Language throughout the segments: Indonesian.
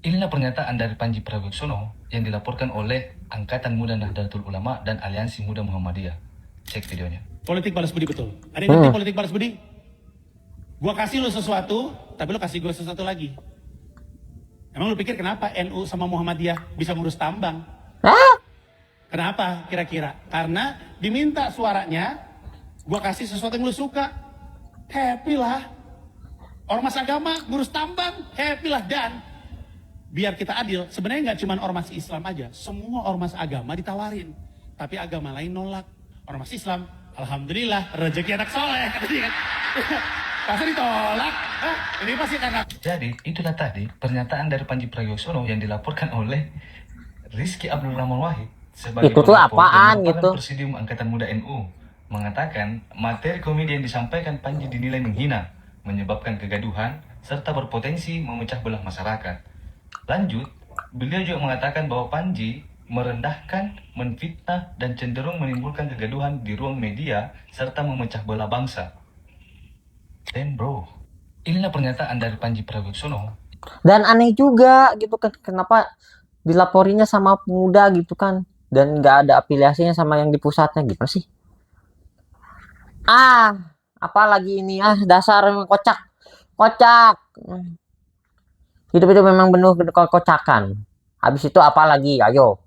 Inilah pernyataan dari Panji Pragiwaksono yang dilaporkan oleh Angkatan Muda Nahdlatul Ulama dan Aliansi Muda Muhammadiyah. Cek videonya. Politik balas budi betul. Ada yang ngerti politik balas budi? Gua kasih lu sesuatu, tapi lu kasih gua sesuatu lagi. Emang lu pikir kenapa NU sama Muhammadiyah bisa ngurus tambang? Hah? Kenapa kira-kira? Karena diminta suaranya, gua kasih sesuatu yang lu suka. Happy lah. Ormas agama ngurus tambang, happy lah. Dan biar kita adil, sebenarnya nggak cuma ormas Islam aja, semua ormas agama ditawarin, tapi agama lain nolak. Ormas Islam, alhamdulillah rezeki anak soleh, pasti ditolak. Ini pasti karena. Jadi, itulah tadi pernyataan dari Panji Pragiwaksono yang dilaporkan oleh Rizky Abdul Rahman Wahid sebagai Itu tuh pelapor apaan dan gitu? Presidium Angkatan Muda NU mengatakan materi komedi yang disampaikan Panji dinilai menghina, menyebabkan kegaduhan, serta berpotensi memecah belah masyarakat. Lanjut, beliau juga mengatakan bahwa Panji merendahkan, menfitnah, dan cenderung menimbulkan kegaduhan di ruang media serta memecah belah bangsa. Damn bro, inilah pernyataan dari Panji Pragiwaksono. Dan aneh juga gitu kan, kenapa dilaporinya sama pemuda gitu kan, dan nggak ada afiliasinya sama yang di pusatnya, gimana sih? Apalagi ini, dasar emang kocak. Hidup itu memang penuh kekocakan. Habis itu apalagi, ayo.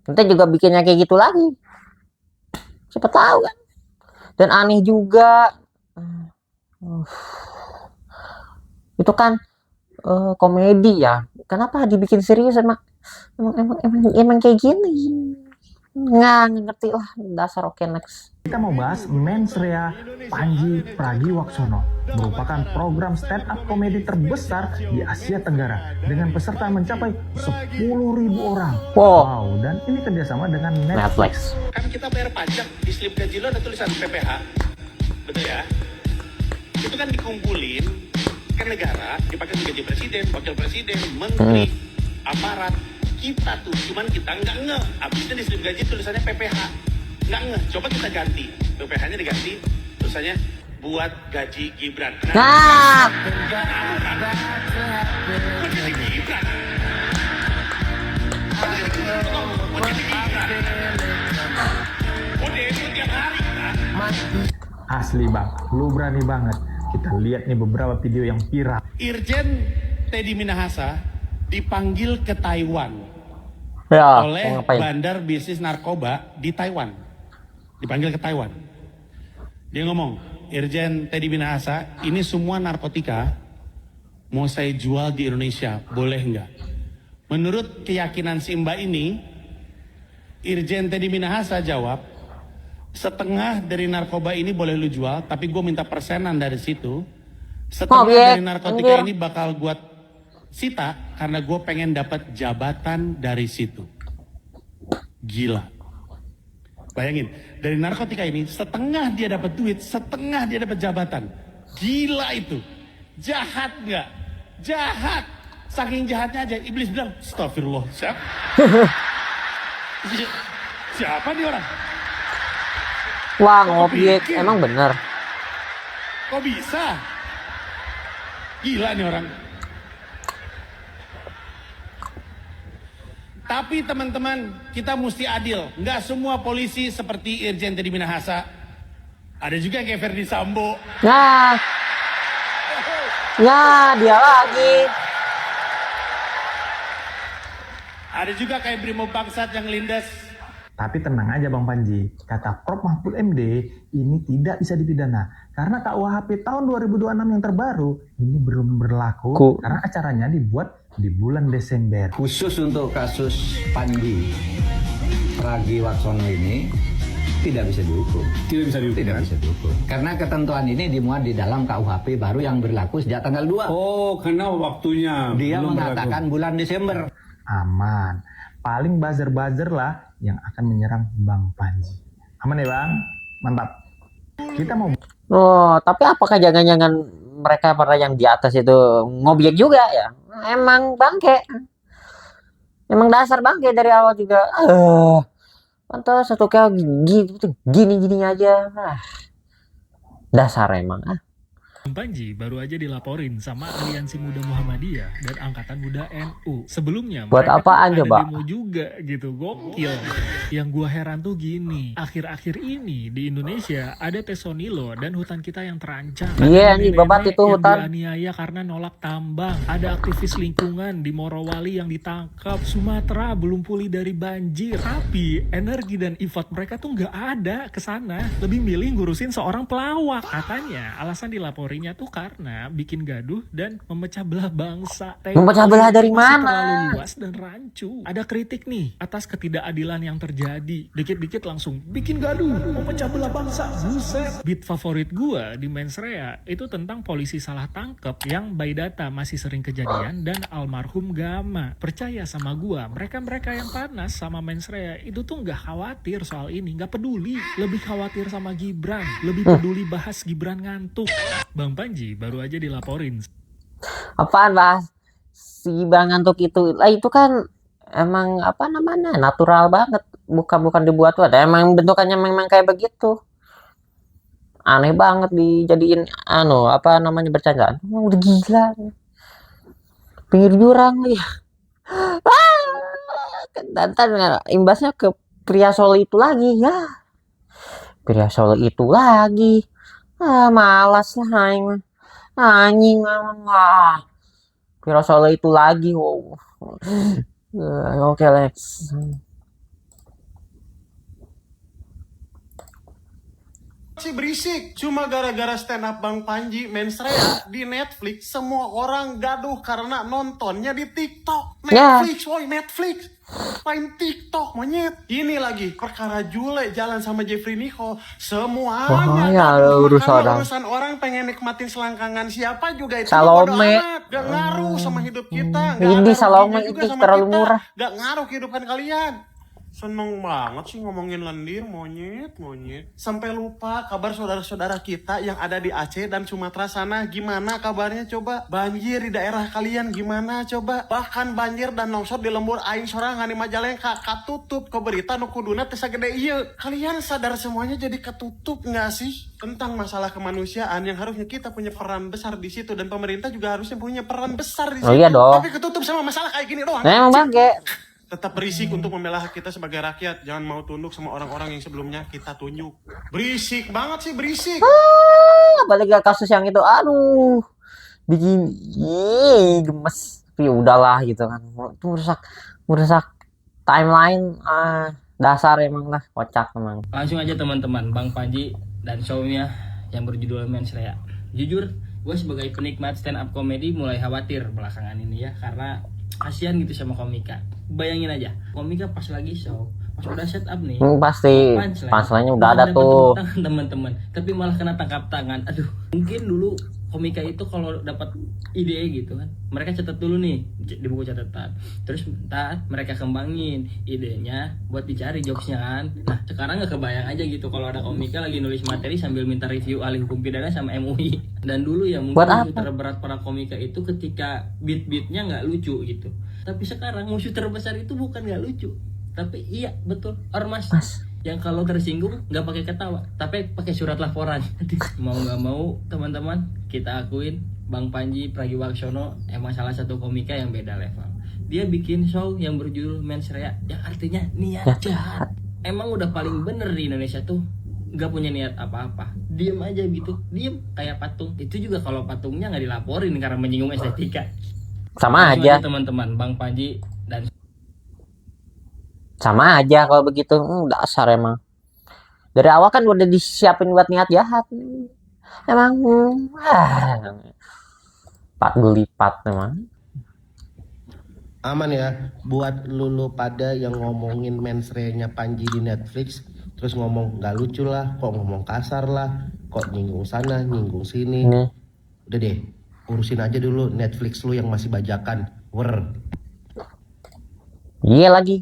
Nanti juga bikinnya kayak gitu lagi. Siapa tahu kan. Dan aneh juga. Itu kan komedi ya. Kenapa dibikin serius emang kayak gini? Nggak ngerti lah, dasar. Oke, next. Kita mau bahas Mensrea Panji Pragiwaksono, merupakan program stand up komedi terbesar di Asia Tenggara dengan peserta mencapai 10.000 orang. Wow, dan ini kerjasama dengan Netflix. Kan kita bayar pajak, di slip gaji lo ada tulisan PPH, betul ya? Itu kan dikumpulin ke negara, dipakai untuk gaji presiden, wakil presiden, menteri, aparat. Kita tuh, cuman kita nggak ngeh. Abisnya di slip gaji tulisannya PPH. Nggak ngeh, coba kita ganti. PPH-nya diganti, tulisannya buat gaji Gibran. Nah, Buat gaji Gibran. Buat gaji Gibran. Oh, demo tiap hari, kan? Asli bang, lu berani banget. Kita lihat nih beberapa video yang viral. Irjen Teddy Minahasa dipanggil ke Taiwan ya, oleh ngapain? bandar bisnis narkoba di Taiwan. Dipanggil ke Taiwan. Dia ngomong, Irjen Teddy Minahasa, ini semua narkotika mau saya jual di Indonesia, boleh nggak? Menurut keyakinan si Mbak ini, Irjen Teddy Minahasa jawab, setengah dari narkoba ini boleh lu jual, tapi gue minta persenan dari situ. Setengah dari narkotika ini bakal gue sita karena gue pengen dapat jabatan dari situ. Gila. Bayangin, dari narkotika ini setengah dia dapat duit, setengah dia dapat jabatan. Gila itu. Jahat nggak? Jahat. Saking jahatnya aja iblis bilang, astagfirullah. Siapa nih orang? Wah, ngobjek. Emang bener. Kok bisa? Gila nih orang. Tapi teman-teman, kita mesti adil. Nggak semua polisi seperti Irjen Teddy Minahasa. Ada juga yang kayak Ferdi Sambo. Ya, dia lagi. Ada juga kayak Brimo Bangsat yang lindas. Tapi tenang aja Bang Panji, kata Prof Mahfud MD, ini tidak bisa dipidana. Karena KUHP tahun 2026 yang terbaru, ini belum berlaku karena acaranya dibuat di bulan Desember. Khusus untuk kasus Panji Pragiwaksono ini tidak bisa dihukum. Tidak bisa dihukum. Karena ketentuan ini dimuat di dalam KUHP baru yang berlaku sejak tanggal 2. Oh, karena waktunya. Dia mengatakan berlaku. Bulan Desember. Aman. Paling buzzer-buzzer lah yang akan menyerang Bang Panji. Aman ya Bang? Mantap. Kita mau... Tapi apakah jangan-jangan mereka para yang di atas itu ngobjek juga ya? Emang bangke. Emang dasar bangke dari awal juga. Pantas satu kayak gini aja. Dasar emang. Bang Panji baru aja dilaporin sama Aliansi Muda Muhammadiyah dan Angkatan Muda NU. Sebelumnya Buat mereka tuh apaan ada coba? demo juga gitu, gokil. Yang gua heran tuh gini, akhir-akhir ini di Indonesia ada Tesonilo dan hutan kita yang terancam. Ada Iya nih babat nenek-nenek itu yang hutan. dianiaya karena nolak tambang. Ada aktivis lingkungan di Morowali yang ditangkap. Sumatera belum pulih dari banjir. Tapi energi dan effort mereka tuh nggak ada ke sana. Lebih milih ngurusin seorang pelawak. Katanya alasan dilaporinya tuh karena bikin gaduh dan memecah belah bangsa. Memecah belah dari Masih mana? terlalu luas dan rancu. Ada kritik nih atas ketidakadilan yang terjadi. Dikit-dikit langsung bikin gaduh, memecah belah bangsa. Buset. Beat favorit gua di Mensrea itu tentang polisi salah tangkep yang by data masih sering kejadian dan almarhum Gama. Percaya sama gua, mereka-mereka yang panas sama Mensrea itu tuh nggak khawatir soal ini, nggak peduli. Lebih khawatir sama Gibran, lebih peduli bahas Gibran ngantuk. Bang Panji baru aja dilaporin. Apaan bahas si Bang ngantuk itu? Lah itu kan emang apa namanya natural banget, bukan dibuat-buat. Emang bentukannya memang kayak begitu. Aneh banget dijadiin apa namanya bercandaan. Emang udah gila. Pinggir jurang lagi. Dan imbasnya ke pria Solo itu lagi ya. Pria Solo itu lagi. Malas lah anjing. Pria Solo itu lagi. Wow. Oke, Lex. Si berisik cuma gara-gara stand up Bang Panji Mensrea di Netflix, semua orang gaduh karena nontonnya di TikTok. Netflix, woi Netflix, main TikTok monyet. Ini lagi perkara Jule jalan sama Jeffrey Nicole, semuanya ya gaduh. urusan Urusan orang pengen nikmatin selangkangan siapa juga itu Salome. bodo amat. Gak ngaruh sama hidup kita. Gak Ini ada Salome ruginya juga ini sama terlalu kita. murah. Gak ngaruh kehidupan kalian. Seneng banget sih ngomongin lendir, monyet. Sampai lupa kabar saudara-saudara kita yang ada di Aceh dan Sumatera sana. Gimana kabarnya coba? Banjir di daerah kalian gimana coba? Bahkan banjir dan longsor di lembur aing sorangan di Majalengka katutup ke berita nu kuduna teh sagede ieu. Kalian sadar semuanya jadi ketutup nggak sih? Tentang masalah kemanusiaan yang harusnya kita punya peran besar di situ dan pemerintah juga harusnya punya peran besar di situ. Iya dong. Tapi ketutup sama masalah kayak gini doang. Nah, emang bangke. Tetap berisik untuk membela hak kita sebagai rakyat. Jangan mau tunduk sama orang-orang yang sebelumnya kita tunjuk. Berisik banget sih, berisik. Balik ke kasus yang itu, aduh, bikin gemes. Tapi udahlah gitu kan. Itu merusak timeline. Dasar emang lah, kocak emang. Langsung aja teman-teman, Bang Panji dan show-nya yang berjudul Mensrea. Jujur, gue sebagai penikmat stand up comedy mulai khawatir belakangan ini ya, karena kasihan gitu sama komika. Bayangin aja, komika pas lagi show, pas udah set up nih, Pasti punchline-nya udah ada tuh. Teman-teman, tapi malah kena tangkap tangan. Aduh, mungkin dulu komika itu kalau dapat ide gitu kan, mereka catat dulu nih di buku catatan, terus ntar mereka kembangin idenya buat dicari jokesnya kan. Nah sekarang nggak kebayang aja gitu kalau ada komika lagi nulis materi sambil minta review ahli hukum pidana sama MUI. Dan dulu ya mungkin musuh terberat para komika itu ketika beat-beatnya nggak lucu gitu, tapi sekarang musuh terbesar itu bukan nggak lucu, tapi iya betul ormas yang kalau tersinggung nggak pakai ketawa tapi pakai surat laporan. Mau nggak mau teman-teman, kita akuin Bang Panji Pragiwaksono emang salah satu komika yang beda level. Dia bikin show yang berjudul Mensrea yang artinya niat jahat. Emang udah paling bener di Indonesia tuh nggak punya niat apa-apa, diem aja gitu, diem kayak patung. Itu juga kalau patungnya nggak dilaporin karena menyinggung estetika. Sama aja teman-teman, Bang Panji dan sama aja kalau begitu. Dasar emang dari awal kan udah disiapin buat niat jahat. Emang pat gulipat emang. Aman ya buat lulu pada yang ngomongin Mensrea-nya Panji di Netflix, terus ngomong nggak lucu lah, kok ngomong kasar lah, kok nyinggung sana nyinggung sini. Udah deh, urusin aja dulu Netflix lu yang masih bajakan. Iya lagi.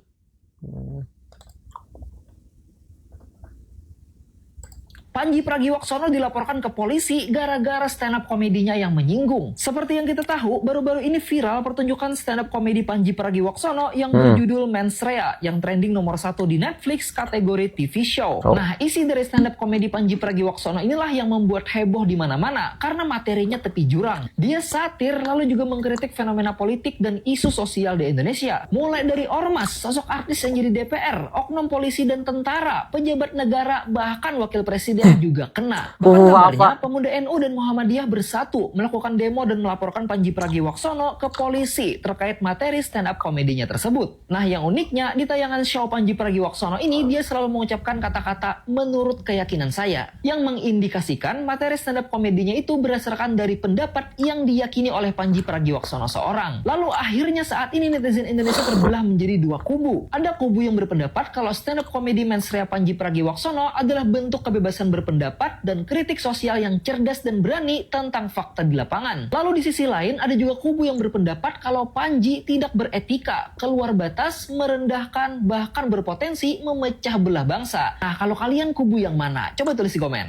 Pandji Pragiwaksono dilaporkan ke polisi gara-gara stand up komedinya yang menyinggung. Seperti yang kita tahu, baru-baru ini viral pertunjukan stand up komedi Pandji Pragiwaksono yang berjudul Mens Rea yang trending nomor 1 di Netflix kategori TV show. Nah, isi dari stand up komedi Pandji Pragiwaksono inilah yang membuat heboh di mana-mana karena materinya tepi jurang. Dia satir lalu juga mengkritik fenomena politik dan isu sosial di Indonesia. Mulai dari ormas, sosok artis yang jadi DPR, oknum polisi dan tentara, pejabat negara, bahkan wakil presiden juga kena. Bahkan kabarnya pemuda NU dan Muhammadiyah bersatu melakukan demo dan melaporkan Pandji Pragiwaksono ke polisi terkait materi stand up komedinya tersebut. Nah, yang uniknya di tayangan show Pandji Pragiwaksono ini dia selalu mengucapkan kata-kata menurut keyakinan saya yang mengindikasikan materi stand up komedinya itu berdasarkan dari pendapat yang diyakini oleh Pandji Pragiwaksono seorang. Lalu akhirnya saat ini netizen Indonesia terbelah menjadi dua kubu. Ada kubu yang berpendapat kalau stand up komedi Mens Rea Pandji Pragiwaksono adalah bentuk kebebasan berpendapat dan kritik sosial yang cerdas dan berani tentang fakta di lapangan. Lalu di sisi lain ada juga kubu yang berpendapat kalau Pandji tidak beretika, keluar batas, merendahkan, bahkan berpotensi memecah belah bangsa. Nah, kalau kalian kubu yang mana? Coba tulis di komen.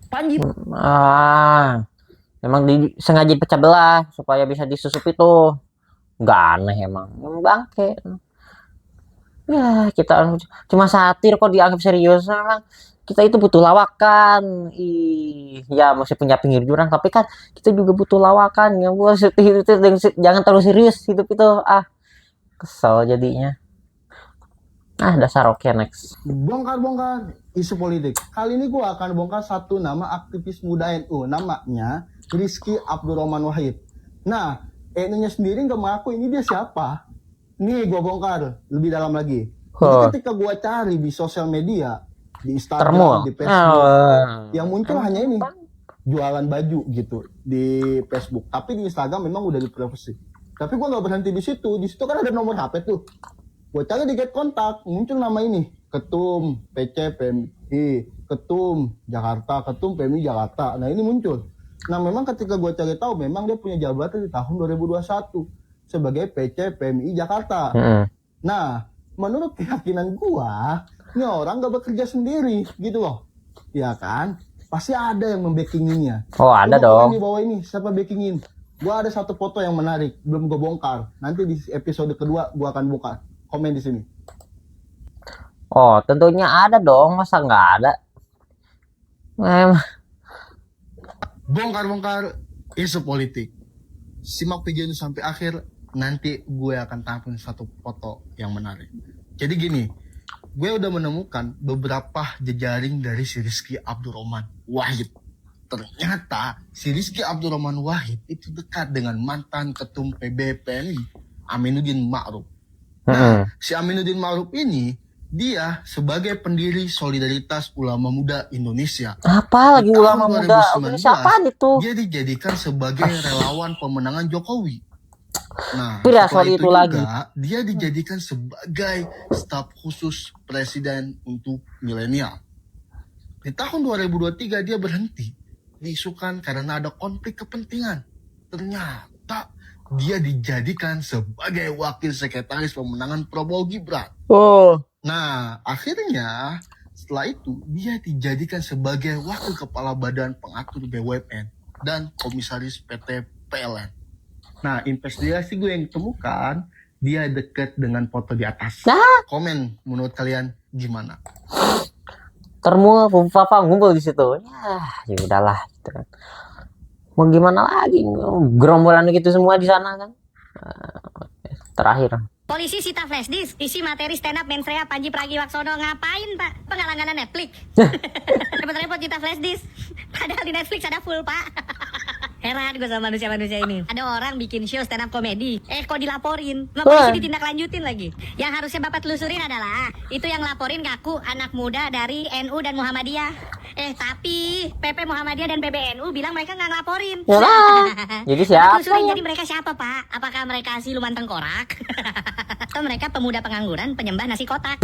Pandji Memang sengaja pecah belah supaya bisa disusup itu. Nggak aneh emang bangke. Ya, kita cuma satir kok dianggap serius. Memang kita itu butuh lawakan. Ya masih punya pinggir jurang, tapi kan kita juga butuh lawakan. Ya gua itu jangan terlalu serius hidup itu. Kesel jadinya. Dasar. Oke, next. Bongkar-bongkar isu politik. Kali ini gua akan bongkar satu nama aktivis muda NU, namanya Rizky Abdurrahman Wahid. Nah, NU-nya sendiri nggak mengaku ini dia siapa. Nih gua bongkar lebih dalam lagi. Jadi ketika gua cari di sosial media, di Instagram, di Facebook, yang muncul hanya ini, jualan baju gitu di Facebook. Tapi di Instagram memang udah diprivasi. Tapi gua nggak berhenti di situ. Di situ kan ada nomor HP tuh. Gua cari di get kontak, muncul nama ini, Ketum PC PMI, Ketum Jakarta, Ketum PMI Jakarta. Nah ini muncul. Nah memang ketika gue cari tahu, memang dia punya jabatan di tahun 2021 sebagai PC PMI Jakarta. Nah menurut keyakinan gue, ini orang gak bekerja sendiri gitu loh, ya kan? Pasti ada yang membackinginya. Oh ada dong. Di bawah ini siapa backingin? Gue ada satu foto yang menarik, belum gue bongkar. Nanti di episode kedua gue akan buka. Komen di sini. Oh, tentunya ada dong, masa nggak ada? Bongkar-bongkar isu politik. Simak video ini sampai akhir, nanti gue akan tampilin satu foto yang menarik. Jadi gini, gue udah menemukan beberapa jejaring dari si Rizky Abdurrahman Wahid. Ternyata si Rizky Abdurrahman Wahid itu dekat dengan mantan ketum PBPNI Aminuddin Ma'ruf. Nah, si Aminuddin Ma'ruf ini dia sebagai pendiri Solidaritas Ulama Muda Indonesia. Apa lagi ulama muda? Siapa itu? Dia dijadikan sebagai relawan pemenangan Jokowi. Nah, setelah itu juga, lagi dia dijadikan sebagai staf khusus presiden untuk milenial. Di tahun 2023 dia berhenti diisukan karena ada konflik kepentingan. Ternyata dia dijadikan sebagai wakil sekretaris pemenangan Prabowo Gibran. Nah, akhirnya setelah itu dia dijadikan sebagai wakil kepala badan pengatur BUMN dan komisaris PT PLN. Nah, investigasi gue yang temukan, dia dekat dengan foto di atas. Komen menurut kalian gimana? Papa ngumpul di situ. Ya udahlah gitu kan. Mau gimana lagi, gerombolan gitu semua di sana kan. Terakhir polisi sita flash disk isi materi stand up Mens Rea Pandji Pragiwaksono. Ngapain pak? Pengalaman Netflix. Repot-repot cita flash disk, padahal di Netflix ada full pak. Heran gue sama manusia-manusia ini. Ada orang bikin show stand up komedi, kok dilaporin, sama polisi ditindaklanjutin lagi. Yang harusnya bapak telusurin adalah itu yang laporin ngaku anak muda dari NU dan Muhammadiyah. Tapi PP Muhammadiyah dan PBNU bilang mereka nggak ngelaporin. Jadi siapa? Jadi mereka siapa pak? Apakah mereka siluman tengkorak? Atau mereka pemuda pengangguran penyembah nasi kotak?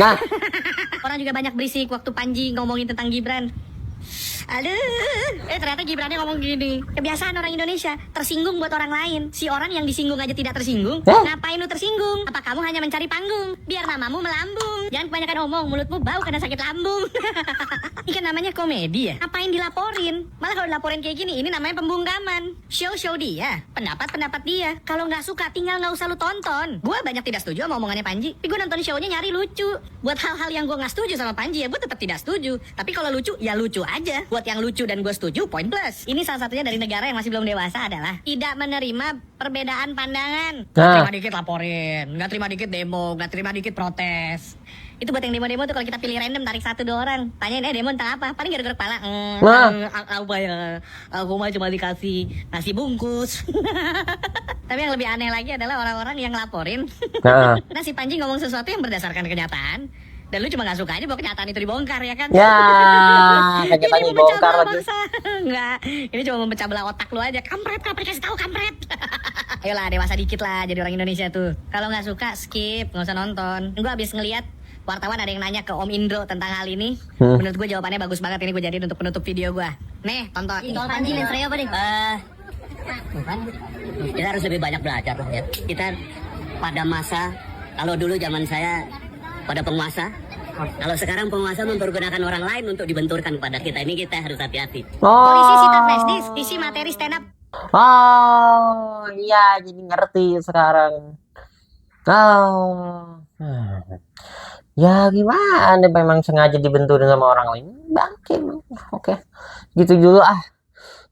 Orang juga banyak berisik waktu Pandji ngomongin tentang Gibran. Aduh, ternyata Gibrannya ngomong gini. Kebiasaan orang Indonesia, tersinggung buat orang lain. Si orang yang disinggung aja tidak tersinggung. Ngapain lu tersinggung? Apa kamu hanya mencari panggung? Biar namamu melambung. Jangan kebanyakan omong, mulutmu bau karena sakit lambung. Ini kan namanya komedi ya. Ngapain dilaporin? Malah kalau dilaporin kayak gini, ini namanya pembungkaman. Show dia, pendapat dia. Kalau nggak suka, tinggal nggak usah lu tonton. Gue banyak tidak setuju sama omongannya Panji. Tapi gue nonton show-nya nyari lucu. Buat hal-hal yang gue nggak setuju sama Panji ya, gue tetap tidak setuju. Tapi kalau lucu, ya lucu aja. Buat yang lucu dan gue setuju, poin plus. Ini salah satunya dari negara yang masih belum dewasa adalah tidak menerima perbedaan pandangan. Nggak terima dikit laporin, nggak terima dikit demo, nggak terima dikit protes. Itu buat yang demo-demo tuh kalau kita pilih random tarik 1-2 orang. Tanyain demo tentang apa? Paling garuk-garuk kepala. Apa ya? Aku mah cuma dikasih nasi bungkus. Tapi yang lebih aneh lagi adalah orang-orang yang ngelaporin. Nah si Panji ngomong sesuatu yang berdasarkan kenyataan. Dan lu cuma gak suka aja bahwa kenyataan itu dibongkar ya kan? Ya, kenyataan dibongkar lagi. Enggak, ini cuma memecah belah otak lu aja. Kampret, kasih tahu kampret. Ayolah dewasa dikit lah jadi orang Indonesia tuh. Kalau nggak suka skip, nggak usah nonton. Gue abis ngeliat wartawan ada yang nanya ke Om Indro tentang hal ini. Menurut gue jawabannya bagus banget. Ini gue jadiin untuk penutup video gue. Nih, tonton. Soal Panji mensreanya apa nih? Kita harus lebih banyak belajar lah ya. Kita pada masa, kalau dulu zaman saya pada penguasa, kalau sekarang penguasa mempergunakan orang lain untuk dibenturkan kepada kita. Ini kita harus hati-hati. Polisi sita flash disk, isi materi stand up. Oh, iya jadi ngerti sekarang. Ya gimana, memang sengaja dibenturin sama orang lain. Bangke. Oke. Gitu dulu ah.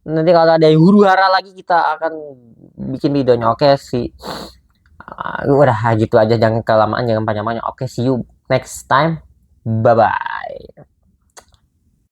Nanti kalau ada yang huru-hara lagi kita akan bikin videonya. Oke sih. Udah gitu aja, jangan kelamaan, jangan panjang-panjang. Oke, see you next time. Bye bye.